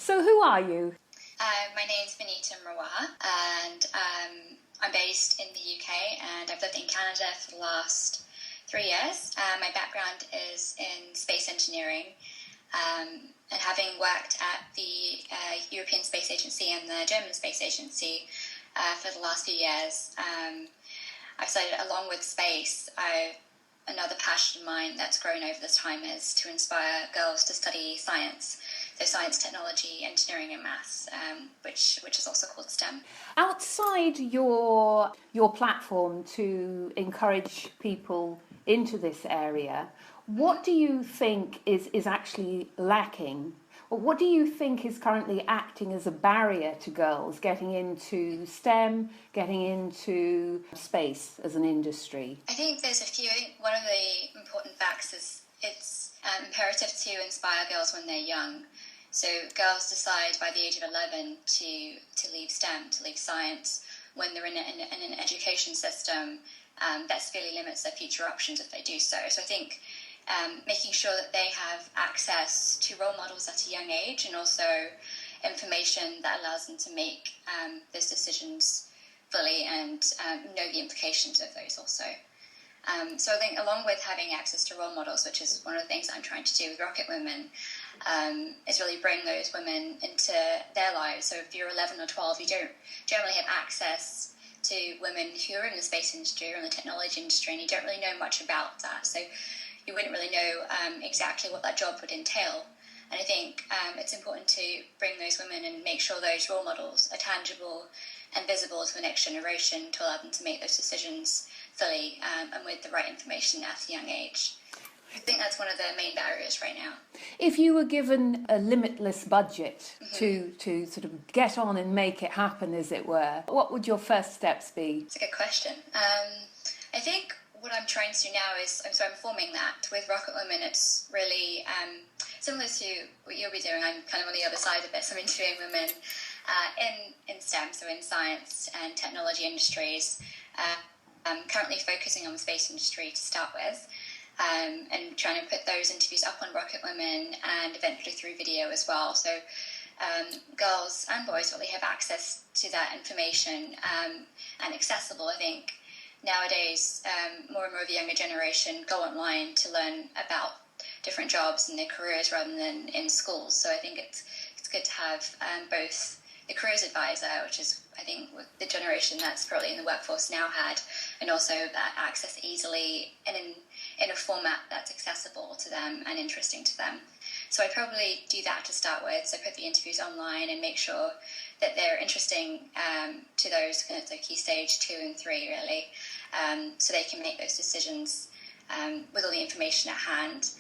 So who are you? My name's Vinita Marwaha, and I'm based in the UK, and I've lived in Canada for the last 3 years. My background is in space engineering, and having worked at the European Space Agency and the German Space Agency for the last few years, I've decided, along with space, another passion of mine that's grown over this time is to inspire girls to study science. So science, technology, engineering and maths, which is also called STEM. Outside your platform to encourage people into this area, what do you think is actually lacking? Or what do you think is currently acting as a barrier to girls getting into STEM, getting into space as an industry? I think there's a few. I think one of the important facts is it's imperative to inspire girls when they're young. So girls decide by the age of 11 to leave STEM, to leave science, when they're in an education system that severely limits their future options if they do so. So I think making sure that they have access to role models at a young age, and also information that allows them to make those decisions fully and know the implications of those also. So I think, along with having access to role models, which is one of the things I'm trying to do with Rocket Women, is really bring those women into their lives. So if you're 11 or 12, you don't generally have access to women who are in the space industry or in the technology industry, and you don't really know much about that. So you wouldn't really know exactly what that job would entail. And I think it's important to bring those women and make sure those role models are tangible and visible to the next generation, to allow them to make those decisions fully and with the right information at a young age. I think that's one of the main barriers right now. If you were given a limitless budget to sort of get on and make it happen, as it were, what would your first steps be? It's a good question. I think what I'm trying to do now is, I'm forming that. With Rocket Women, it's really similar to what you'll be doing. I'm kind of on the other side of this. I'm interviewing women in STEM, so in science and technology industries. I'm currently focusing on the space industry to start with, and trying to put those interviews up on Rocket Women and eventually through video as well. So girls and boys really have access to that information and accessible. I think nowadays more and more of the younger generation go online to learn about different jobs and their careers rather than in schools. So I think it's good to have both the careers advisor, which is, I think, the generation that's probably in the workforce now had, and also that access easily and in a format that's accessible to them and interesting to them. So I probably do that to start with. So put the interviews online and make sure that they're interesting to those kind of the key stage 2 and 3 really, so they can make those decisions with all the information at hand.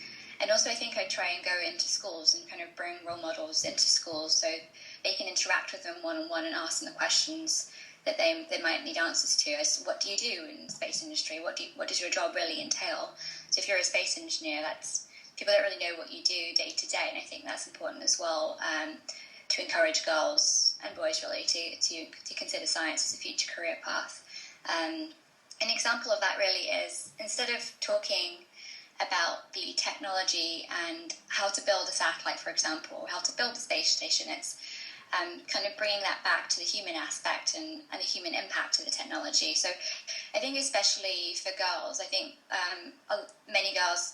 And also I think I try and go into schools and kind of bring role models into schools so they can interact with them one-on-one and ask them the questions that they might need answers to, as what do you do in the space industry? What does your job really entail? So if you're a space engineer, people don't really know what you do day to day, and I think that's important as well, to encourage girls and boys really to consider science as a future career path. An example of that really is, instead of talking about the technology and how to build a satellite, for example, or how to build a space station, it's kind of bringing that back to the human aspect and the human impact of the technology. So I think especially for girls, I think many girls,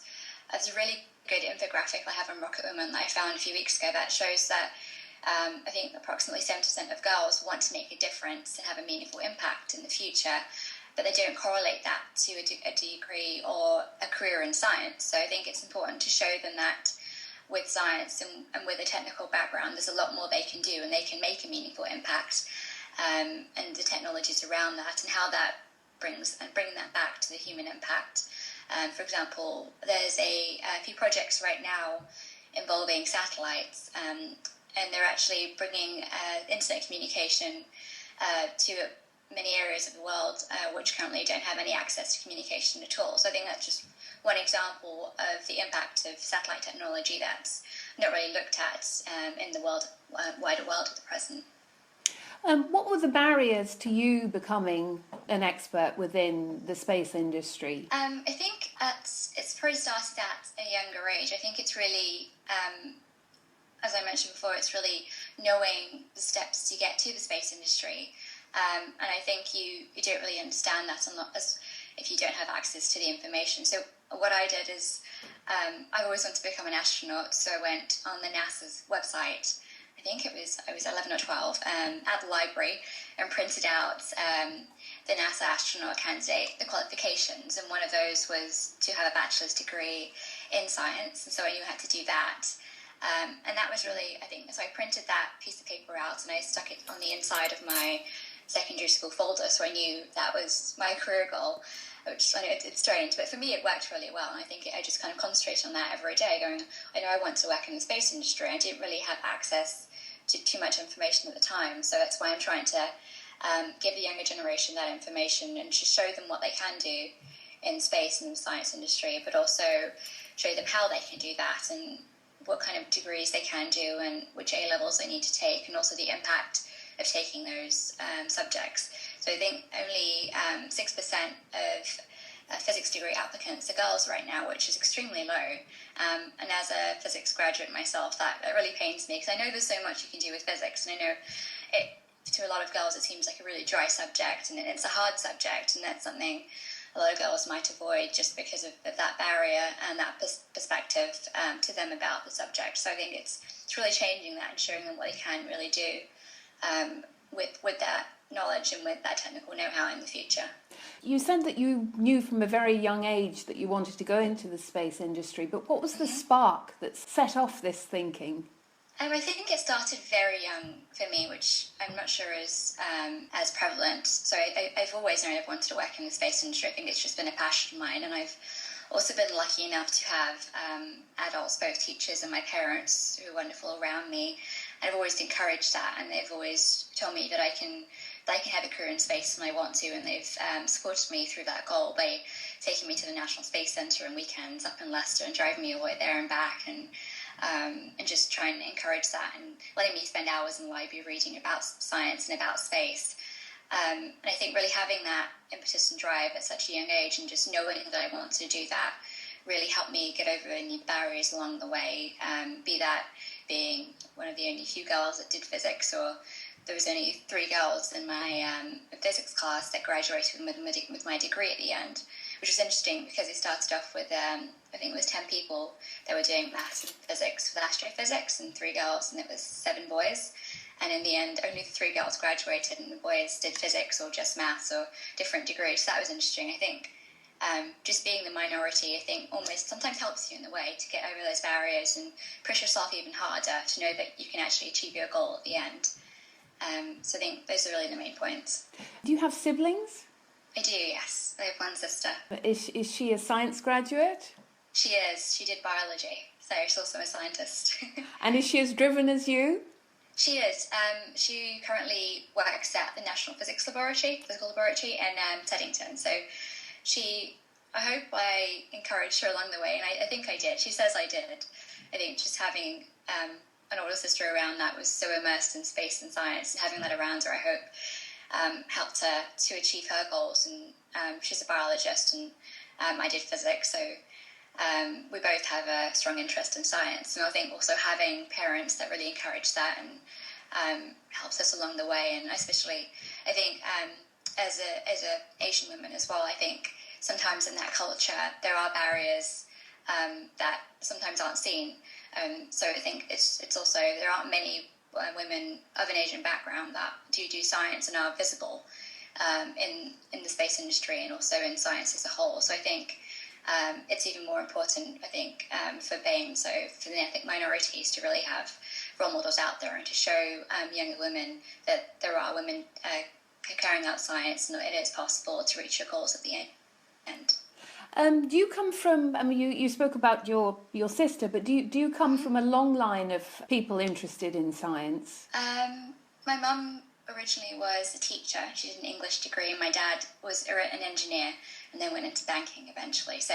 there's a really good infographic I have on Rocket Women that I found a few weeks ago that shows that I think approximately 70% of girls want to make a difference and have a meaningful impact in the future, but they don't correlate that to a degree or a career in science. So I think it's important to show them that with science and with a technical background, there's a lot more they can do and they can make a meaningful impact, and the technologies around that and how that bring that back to the human impact. For example, there's a few projects right now involving satellites, and they're actually bringing internet communication to many areas of the world which currently don't have any access to communication at all. So I think that's just one example of the impact of satellite technology that's not really looked at in the wider world at the present. What were the barriers to you becoming an expert within the space industry? I think it's probably started at a younger age. I think it's really, as I mentioned before, it's really knowing the steps to get to the space industry. And I think you don't really understand that unless if you don't have access to the information. So what I did is I always wanted to become an astronaut, so I went on the NASA's website. I think I was 11 or 12 at the library and printed out the NASA astronaut candidate, the qualifications, and one of those was to have a bachelor's degree in science, and so I knew how to do that. And that was really, I think, so I printed that piece of paper out and I stuck it on the inside of my secondary school folder, so I knew that was my career goal, which I know it's strange, but for me it worked really well, and I think I just kind of concentrated on that every day, going, I know I want to work in the space industry. I didn't really have access to too much information at the time, so that's why I'm trying to give the younger generation that information and to show them what they can do in space and the science industry, but also show them how they can do that and what kind of degrees they can do and which A-levels they need to take, and also the impact of taking those subjects. So I think only 6% of physics degree applicants are girls right now, which is extremely low. And as a physics graduate myself, that really pains me, because I know there's so much you can do with physics, and I know to a lot of girls it seems like a really dry subject, and it's a hard subject, and that's something a lot of girls might avoid just because of that barrier and that perspective to them about the subject. So I think it's really changing that and showing them what they can really do with that knowledge and with that technical know-how in the future. You said that you knew from a very young age that you wanted to go into the space industry, but what was the spark that set off this thinking? I think it started very young for me, which I'm not sure is as prevalent. So I've always known I've wanted to work in the space industry. I think it's just been a passion of mine, and I've also been lucky enough to have adults, both teachers and my parents, who are wonderful around me. And I've always encouraged that, and they've always told me that I can have a career in space when I want to, and they've supported me through that goal by taking me to the National Space Centre on weekends up in Leicester and driving me all the way there and back, and just trying to encourage that and letting me spend hours in the library reading about science and about space. And I think really having that impetus and drive at such a young age and just knowing that I want to do that really helped me get over any barriers along the way, be that being one of the only few girls that did physics, or there was only 3 girls in my physics class that graduated with my degree at the end, which was interesting because it started off with, I think it was 10 people that were doing maths and physics with astrophysics, and 3 girls, and it was 7 boys. And in the end, only the 3 girls graduated, and the boys did physics or just maths or different degrees. So that was interesting. I think just being the minority, I think almost sometimes helps you in the way to get over those barriers and push yourself even harder to know that you can actually achieve your goal at the end. So I think those are really the main points. Do you have siblings? I do, yes. I have one sister. Is she a science graduate? She is. She did biology, so she's also a scientist. And is she as driven as you? She is. She currently works at the National Physical Laboratory in Teddington. So I hope I encouraged her along the way, and I think I did. She says I did. I think just having an older sister around that was so immersed in space and science, and having that around her, I hope, helped her to achieve her goals. And she's a biologist, and I did physics, so we both have a strong interest in science. And I think also having parents that really encourage that and helps us along the way. And especially, I think as a Asian woman as well, I think sometimes in that culture there are barriers that sometimes aren't seen. So I think it's also, there aren't many women of an Asian background that do science and are visible in the space industry and also in science as a whole. So I think it's even more important, I think, for BAME, so for the ethnic minorities, to really have role models out there and to show younger women that there are women carrying out science and it is possible to reach your goals at the end. Do you come from, I mean, you spoke about your sister, but do you come from a long line of people interested in science? My mum originally was a teacher. She did an English degree, and my dad was an engineer and then went into banking eventually. So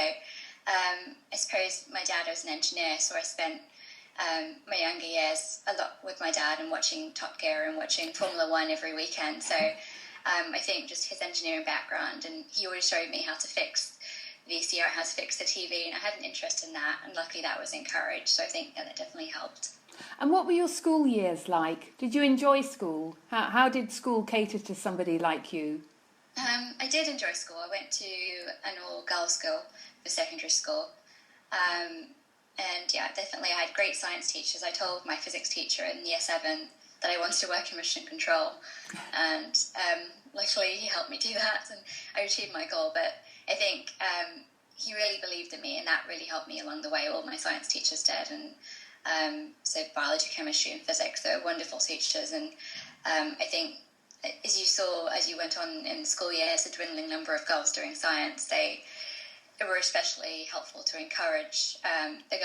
I suppose my dad was an engineer, so I spent my younger years a lot with my dad and watching Top Gear and watching Formula One every weekend. So I think just his engineering background, and he always showed me how to fix VCR, how to fix the TV, and I had an interest in that, and luckily that was encouraged, so I think that definitely helped. And what were your school years like? Did you enjoy school? How did school cater to somebody like you? I did enjoy school. I went to an all-girls school for secondary school. And yeah, definitely I had great science teachers. I told my physics teacher in year 7 that I wanted to work in mission control. And luckily he helped me do that and I achieved my goal. But I think he really believed in me and that really helped me along the way. All my science teachers did. And so biology, chemistry and physics, they were wonderful teachers. And I think as you saw, as you went on in school years, a dwindling number of girls doing science, they were especially helpful to encourage the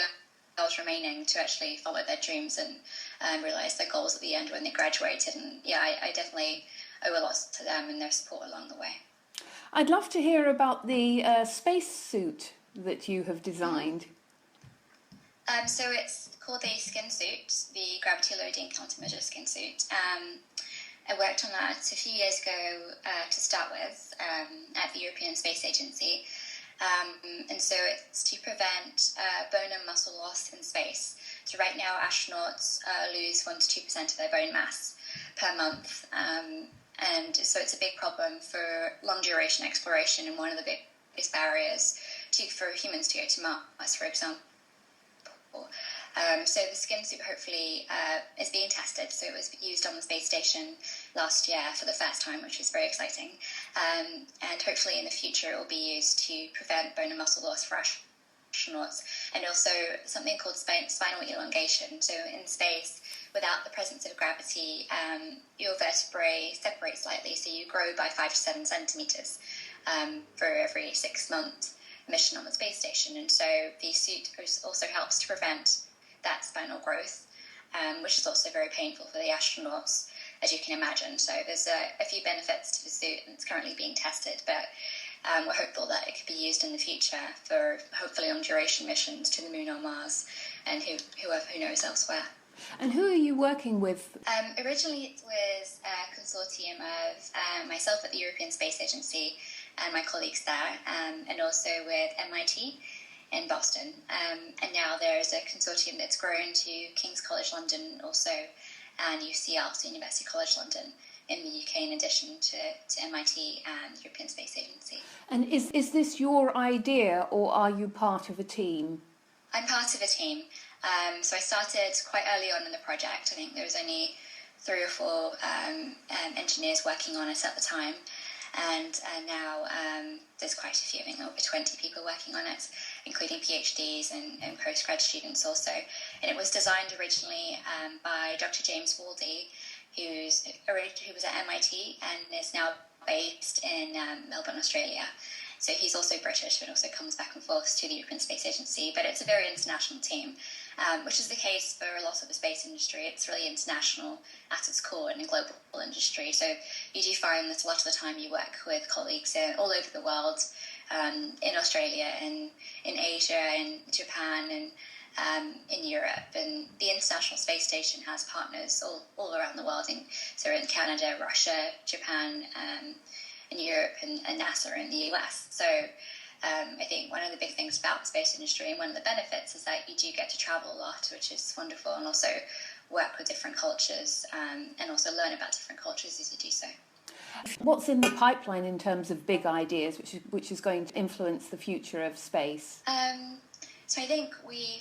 girls remaining to actually follow their dreams and realise their goals at the end when they graduated. And yeah, I definitely owe a lot to them and their support along the way. I'd love to hear about the space suit that you have designed. So it's called the skin suit, the gravity loading countermeasure skin suit. I worked on that a few years ago to start with at the European Space Agency. And so it's to prevent bone and muscle loss in space. So right now astronauts lose 1 to 2% of their bone mass per month. And so it's a big problem for long duration exploration and one of the biggest barriers for humans to go to Mars, for example. So the skin suit hopefully is being tested. So it was used on the space station last year for the first time, which is very exciting. And hopefully in the future it will be used to prevent bone and muscle loss for astronauts. And also something called spinal elongation. So in space, without the presence of gravity, your vertebrae separate slightly. So you grow by 5 to 7 centimetres for every 6-month mission on the space station. And so the suit also helps to prevent that spinal growth, which is also very painful for the astronauts, as you can imagine. So there's a few benefits to the suit, and it's currently being tested, but we're hopeful that it could be used in the future for hopefully long-duration missions to the Moon or Mars, and who knows elsewhere. And who are you working with? Originally it was a consortium of myself at the European Space Agency and my colleagues there, and also with MIT in Boston. And now there's a consortium that's grown to King's College London also, and UCL, so University College London in the UK, in addition to MIT and European Space Agency. And is this your idea, or are you part of a team? I'm part of a team. So I started quite early on in the project. I think there was only 3 or 4 engineers working on it at the time. And now there's quite a few, I think over 20 people working on it, including PhDs and postgrad students also. And it was designed originally by Dr. James Waldie, who was at MIT and is now based in Melbourne, Australia. So he's also British, but also comes back and forth to the European Space Agency. But it's a very international team, which is the case for a lot of the space industry. It's really international at its core in a global industry. So you do find that a lot of the time you work with colleagues all over the world, in Australia and in Asia and Japan and in Europe. And the International Space Station has partners all around the world. So in Canada, Russia, Japan, in Europe and NASA in the US. So I think one of the big things about the space industry and one of the benefits is that you do get to travel a lot, which is wonderful, and also work with different cultures and also learn about different cultures as you do so. What's in the pipeline in terms of big ideas, which is going to influence the future of space? So I think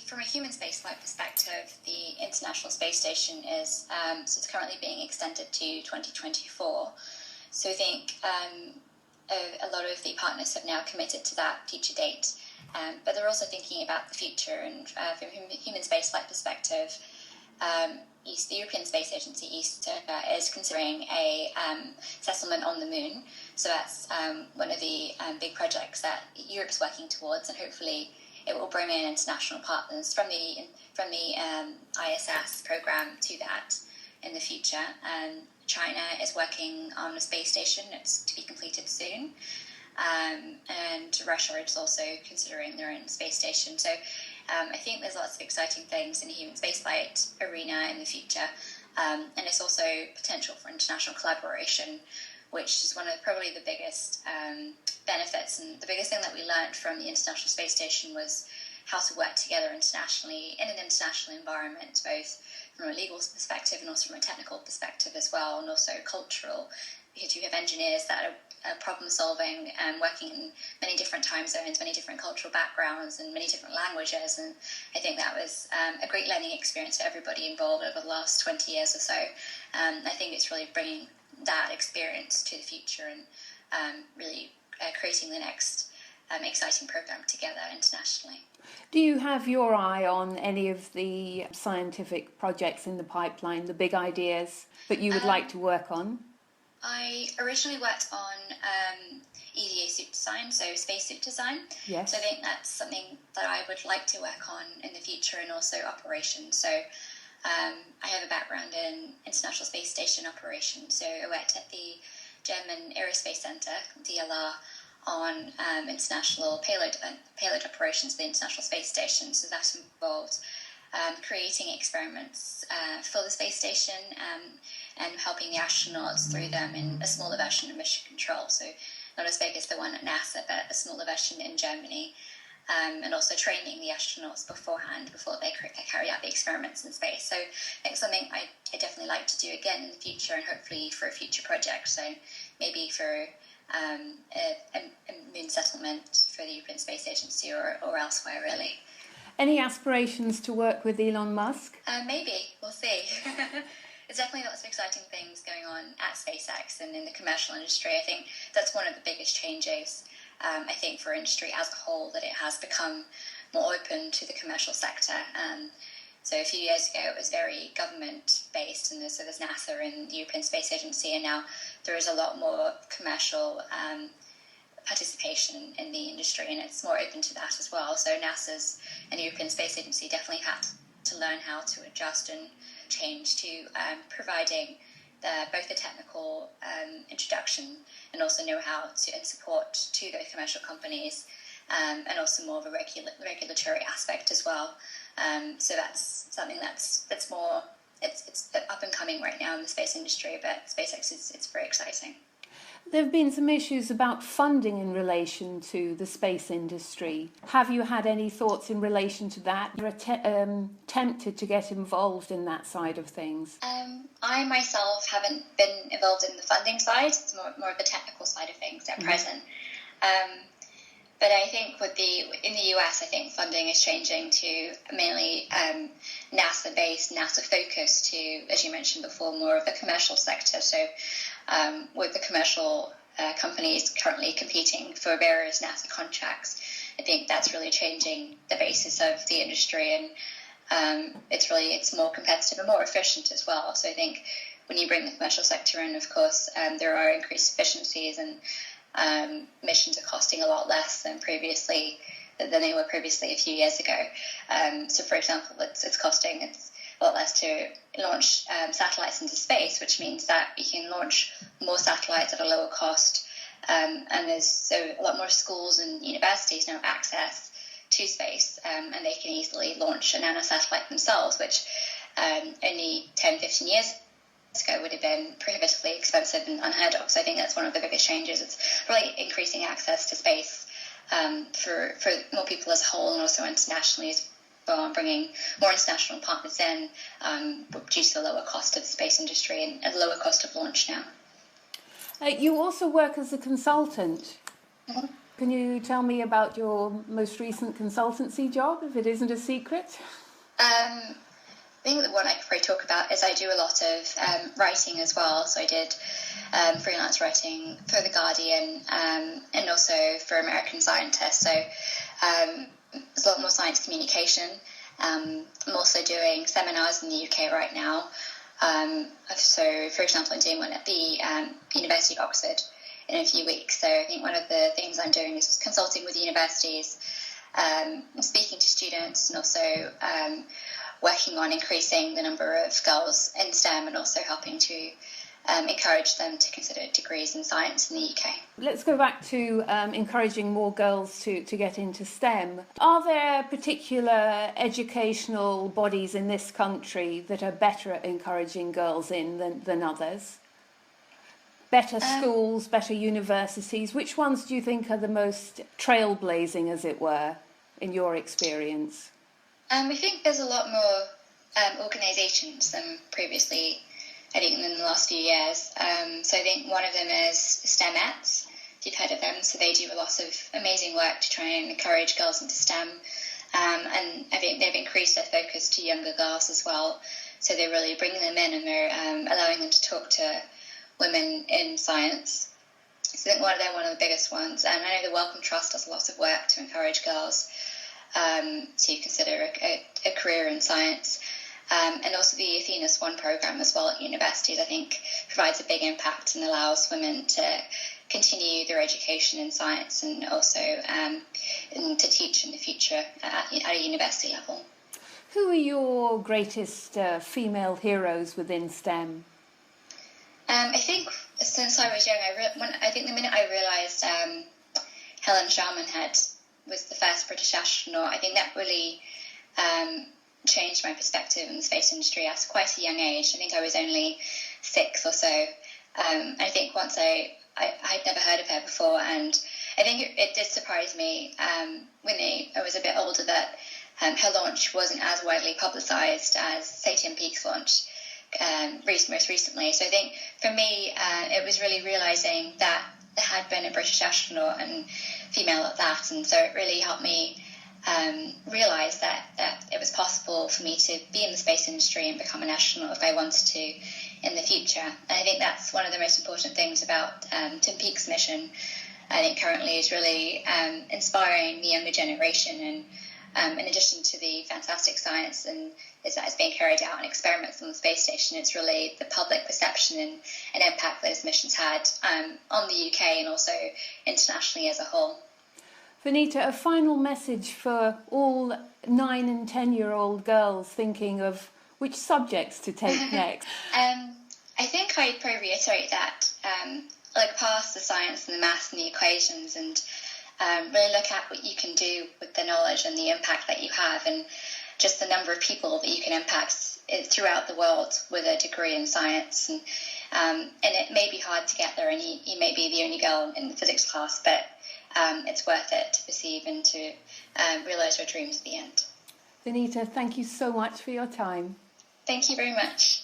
from a human spaceflight perspective, the International Space Station is so it's currently being extended to 2024. So I think a lot of the partners have now committed to that future date, but they're also thinking about the future. And from a human spaceflight perspective, the European Space Agency ESA is considering a settlement on the Moon. So that's one of the big projects that Europe's working towards, and hopefully it will bring in international partners from the ISS program to that in the future. China is working on a space station. It's to be completed soon. And Russia is also considering their own space station. So I think there's lots of exciting things in the human spaceflight arena in the future. And it's also potential for international collaboration, which is one of probably the biggest benefits. And the biggest thing that we learned from the International Space Station was how to work together internationally in an international environment, both from a legal perspective and also from a technical perspective as well, and also cultural, because you have engineers that are problem solving and working in many different time zones, many different cultural backgrounds and many different languages, and I think that was a great learning experience for everybody involved over the last 20 years or so. I think it's really bringing that experience to the future and really creating the next exciting program together internationally. Do you have your eye on any of the scientific projects in the pipeline, the big ideas that you would like to work on? I originally worked on EVA suit design, so spacesuit design. Yes. So I think that's something that I would like to work on in the future, and also operations. So I have a background in International Space Station operations. So I worked at the German Aerospace Center, DLR, on international payload operations for the International Space Station. So that involved creating experiments for the space station and helping the astronauts through them in a smaller version of mission control. So not as big as the one at NASA, but a smaller version in Germany. And also training the astronauts beforehand, before they carry out the experiments in space. So I think something I definitely like to do again in the future, and hopefully for a future project. So maybe for a moon settlement for the European Space Agency or elsewhere, really. Any aspirations to work with Elon Musk? Maybe, we'll see. There's definitely lots of exciting things going on at SpaceX and in the commercial industry. I think that's one of the biggest changes, I think, for industry as a whole, that it has become more open to the commercial sector. So a few years ago it was very government-based, and so there's NASA and the European Space Agency, and now there is a lot more commercial participation in the industry, and it's more open to that as well. So NASA's and the European Space Agency definitely had to learn how to adjust and change to providing both the technical introduction and also know-how and support to those commercial companies, and also more of a regulatory aspect as well. So that's something that's more, it's up and coming right now in the space industry, but SpaceX it's very exciting. There have been some issues about funding in relation to the space industry. Have you had any thoughts in relation to that? You're tempted to get involved in that side of things? I myself haven't been involved in the funding side. It's more of the technical side of things at present. But I think in the US, I think funding is changing to mainly NASA-based, NASA-focused to, as you mentioned before, more of the commercial sector. So with the commercial companies currently competing for various NASA contracts, I think that's really changing the basis of the industry, and it's more competitive and more efficient as well. So I think when you bring the commercial sector in, of course, there are increased efficiencies, and missions are costing a lot less than they were previously a few years ago. So, for example, it's costing a lot less to launch satellites into space, which means that you can launch more satellites at a lower cost. And there's a lot more schools and universities now have access to space, and they can easily launch a nanosatellite themselves, which only 10, 15 years ago would have been prohibitively expensive and unheard of. So I think that's one of the biggest changes. It's really increasing access to space for more people as a whole, and also internationally as well, bringing more international partners in due to the lower cost of the space industry and the lower cost of launch now. You also work as a consultant. Mm-hmm. Can you tell me about your most recent consultancy job, if it isn't a secret? I think the one I could probably talk about is I do a lot of writing as well. So I did freelance writing for The Guardian and also for American Scientist. So there's a lot more science communication. I'm also doing seminars in the UK right now. So, for example, I'm doing one at the University of Oxford in a few weeks. So I think one of the things I'm doing is consulting with universities, speaking to students, and also working on increasing the number of girls in STEM, and also helping to encourage them to consider degrees in science in the UK. Let's go back to encouraging more girls to get into STEM. Are there particular educational bodies in this country that are better at encouraging girls in than others? Better schools, better universities? Which ones do you think are the most trailblazing, as it were, in your experience? I think there's a lot more organisations than previously, I think, in the last few years. So I think one of them is STEMettes, if you've heard of them. So they do a lot of amazing work to try and encourage girls into STEM. And I think they've increased their focus to younger girls as well. So they're really bringing them in, and they're allowing them to talk to women in science. So I think they're one of the biggest ones. And I know the Wellcome Trust does a lot of work to encourage girls to consider a career in science. And also the Athena's One program as well at universities, I think, provides a big impact and allows women to continue their education in science and also and to teach in the future at a university level. Who are your greatest female heroes within STEM? I think since I was young, I think the minute I realised Helen Sharman was the first British astronaut, I think that really changed my perspective on the space industry at quite a young age. I think I was only 6 or so. I think once I'd never heard of her before, and I think it did surprise me when I was a bit older that her launch wasn't as widely publicised as, say, Tim Peake's launch most recently. So I think for me, it was really realising that there had been a British astronaut and female at that, and so it really helped me realise that it was possible for me to be in the space industry and become an astronaut if I wanted to in the future. And I think that's one of the most important things about Tim Peake's mission, I think currently, is really inspiring the younger generation. And in addition to the fantastic science and that is being carried out in experiments on the space station, it's really the public perception and impact those missions had on the UK and also internationally as a whole. Vinita, a final message for all 9 and 10-year-old girls thinking of which subjects to take next. I think I'd probably reiterate that, look past the science and the maths and the equations and really look at what you can do with the knowledge and the impact that you have, and just the number of people that you can impact throughout the world with a degree in science. And it may be hard to get there, and you may be the only girl in the physics class, but it's worth it to perceive and to realise your dreams at the end. Vinita, thank you so much for your time. Thank you very much.